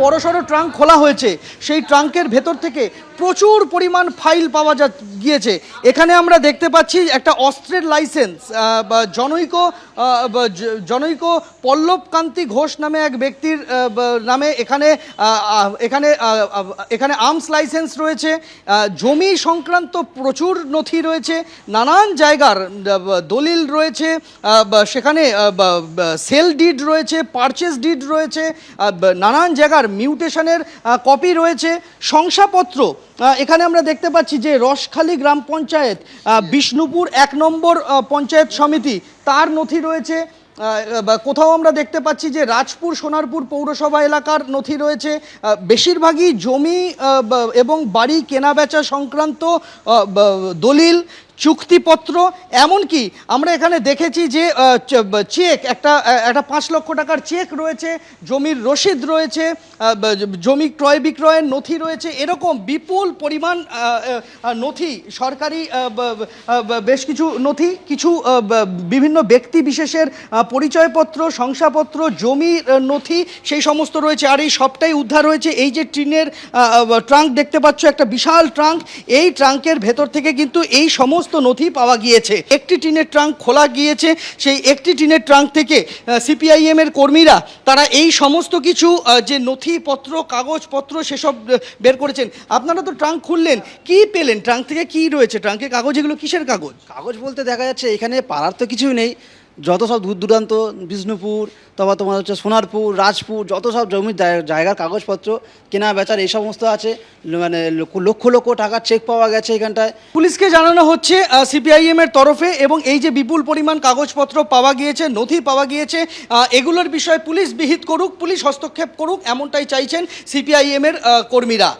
বড়সড় ট্রাঙ্ক খোলা হয়েছে। সেই ট্রাঙ্কের ভেতর থেকে প্রচুর পরিমাণ ফাইল পাওয়া গিয়েছে। এখানে আমরা দেখতে পাচ্ছি একটা অস্ত্রের লাইসেন্স, জনৈক পল্লবকান্তি ঘোষ নামে এক ব্যক্তির নামে এখানে এখানে এখানে আর্মস লাইসেন্স রয়েছে, জমি সংক্রান্ত প্রচুর নথি রয়েছে, নানান জায়গার দলিল রয়েছে, সেখানে সেল ডিড রয়েছে, পারচেস ডিড রয়েছে, নানান জায়গার মিউটেশনের কপি রয়েছে, শংসাপত্র। এখানে আমরা দেখতে পাচ্ছি যে রসখালি গ্রাম পঞ্চায়েত, বিষ্ণুপুর 1 নম্বর পঞ্চায়েত সমিতি, তার নথি রয়েছে। কোথাও আমরা দেখতে পাচ্ছি যে রাজপুর সোনারপুর পৌরসভা এলাকার নথি রয়েছে। বেশিরভাগই জমি এবং বাড়ি কেনাবেচা সংক্রান্ত দলিল, চুক্তিপত্র, এমনকি আমরা এখানে দেখেছি যে চেক, একটা 5 লক্ষ টাকার চেক রয়েছে, জমির রসিদ রয়েছে, জমি ক্রয় বিক্রয়ের নথি রয়েছে। এরকম বিপুল পরিমাণ নথি, সরকারি বেশ কিছু নথি, কিছু বিভিন্ন ব্যক্তি বিশেষের পরিচয়পত্র, শংসাপত্র, জমির নথি, সেই সমস্ত রয়েছে। আর এই সবটাই উদ্ধার হয়েছে এই যে টিনের ট্রাঙ্ক দেখতে পাচ্ছ, একটা বিশাল ট্রাঙ্ক। এই ট্রাঙ্কের ভেতর থেকে কিন্তু এই সমস্ত নথি পাওয়া গিয়েছে। একটি টিনের ট্রাঙ্ক খোলা গিয়েছে, সেই একটি টিনের ট্রাঙ্ক থেকে সিপিআইএম এর কর্মীরা তারা এই সমস্ত কিছু যে নথিপত্র, কাগজপত্র সেসব বের করেছেন। আপনারা তো ট্রাঙ্ক খুললেন, কি পেলেন? ট্রাঙ্ক থেকে কি রয়েছে? ট্রাঙ্কের কাগজ, এগুলো কিসের কাগজ? কাগজ বলতে দেখা যাচ্ছে এখানে পাড়ার তো কিছুই নেই, যত সব দূর দূরান্ত, বিষ্ণুপুর, তারপর তোমার হচ্ছে সোনারপুর, রাজপুর, যত সব জমির জায়গার কাগজপত্র, কেনা বেচার এই সমস্ত আছে। মানে লক্ষ লক্ষ টাকার চেক পাওয়া গেছে এখানটায়। পুলিশকে জানানো হচ্ছে সিপিআইএম এর তরফে, এবং এই যে বিপুল পরিমাণ কাগজপত্র পাওয়া গিয়েছে, নথি পাওয়া গিয়েছে, এগুলোর বিষয়ে পুলিশ বিহিত করুক, পুলিশ হস্তক্ষেপ করুক, এমনটাই চাইছেন সিপিআইএম এর কর্মীরা।